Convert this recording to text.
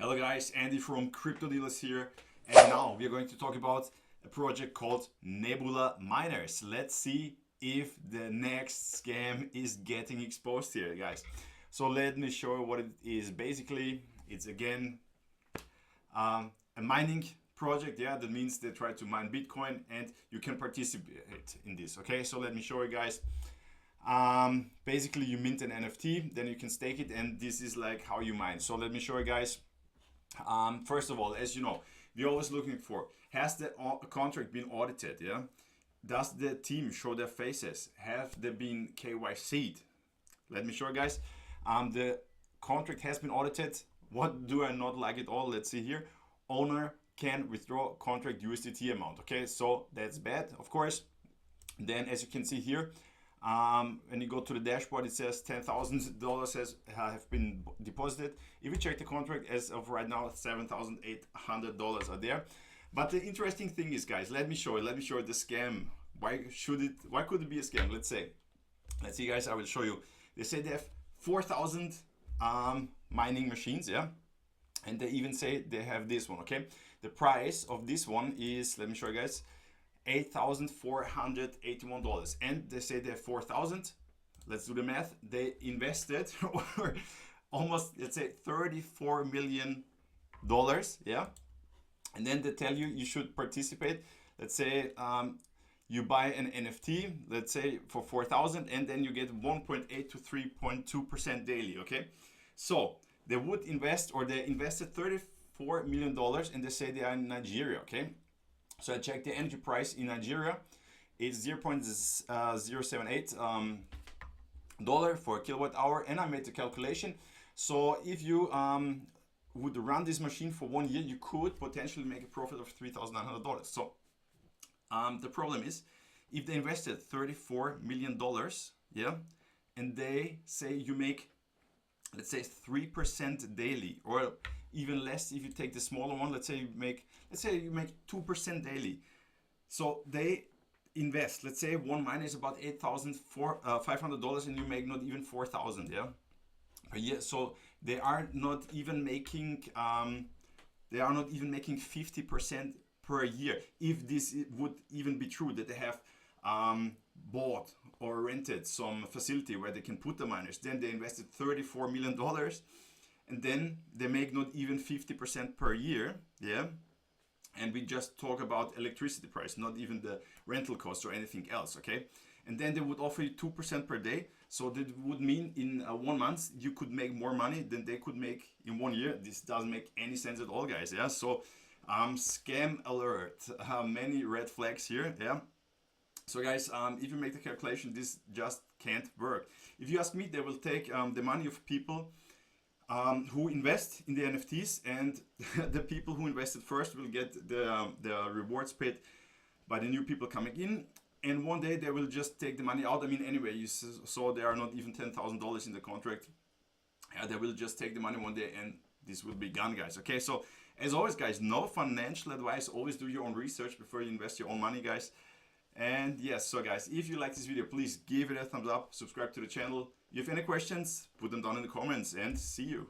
Hello guys, Andy from Crypto Dealers here, and now we are going to talk about a project called Nebula Miners. Let's see if the next scam is getting exposed here, guys. So let me show you what it is. Basically, it's again a mining project. Yeah, that means they try to mine Bitcoin and you can participate in this. Okay, so let me show you guys. Basically you mint an NFT, then you can stake it, and this is like how you mine. So let me show you guys. First of all, as you know, we're always looking for, has the contract been audited? Yeah, does the team show their faces? Have they been KYC'd? Let me show you guys. The contract has been audited. What do I not like at all? Let's see here. Owner can withdraw contract USDT amount. Okay, so that's bad, of course. Then as you can see here, when you go to the dashboard, it says $10,000 have been deposited. If you check the contract, as of right now, $7,800 are there. But the interesting thing is, guys, let me show you the scam. Why could it be a scam? Let's see, guys, I will show you. They say they have 4,000 mining machines, yeah, and they even say they have this one. Okay, the price of this one is, let me show you guys, $8,481, and they say they have 4,000. Let's do the math. They invested almost, let's say, $34 million, yeah, and then they tell you you should participate. Let's say you buy an NFT, let's say for 4,000, and then you get 1.8 to 3.2% daily. Okay, so they would invest, or they invested $34 million, and they say they are in Nigeria. Okay, so I checked the energy price in Nigeria. It's 0.078 dollar for a kilowatt hour, and I made the calculation. So if you would run this machine for 1 year, you could potentially make a profit of $3,900. So the problem is, if they invested $34 million, yeah, and they say you make, let's say, 3% daily, or even less if you take the smaller one. Let's say you make 2% daily. So they invest, let's say one miner is about $8,500, and you make not even 4,000, yeah, per year. So they are not even making 50% per year. If this would even be true, that they have bought or rented some facility where they can put the miners, then they invested $34 million, and then they make not even 50% per year, yeah. And we just talk about electricity price, not even the rental costs or anything else, okay? And then they would offer you 2% per day. So that would mean in 1 month you could make more money than they could make in 1 year. This doesn't make any sense at all, guys, yeah. So scam alert, many red flags here, yeah. So guys, if you make the calculation, this just can't work. If you ask me, they will take the money of people who invest in the NFTs, and the people who invested first will get the rewards paid by the new people coming in, and one day they will just take the money out. I mean, anyway, you saw there are not even $10,000 in the contract. They will just take the money one day, and this will be gone, guys. Okay, so as always, guys, no financial advice. Always do your own research before you invest your own money, guys. And yes, so guys, if you like this video, please give it a thumbs up, subscribe to the channel. If you have any questions, put them down in the comments, and see you.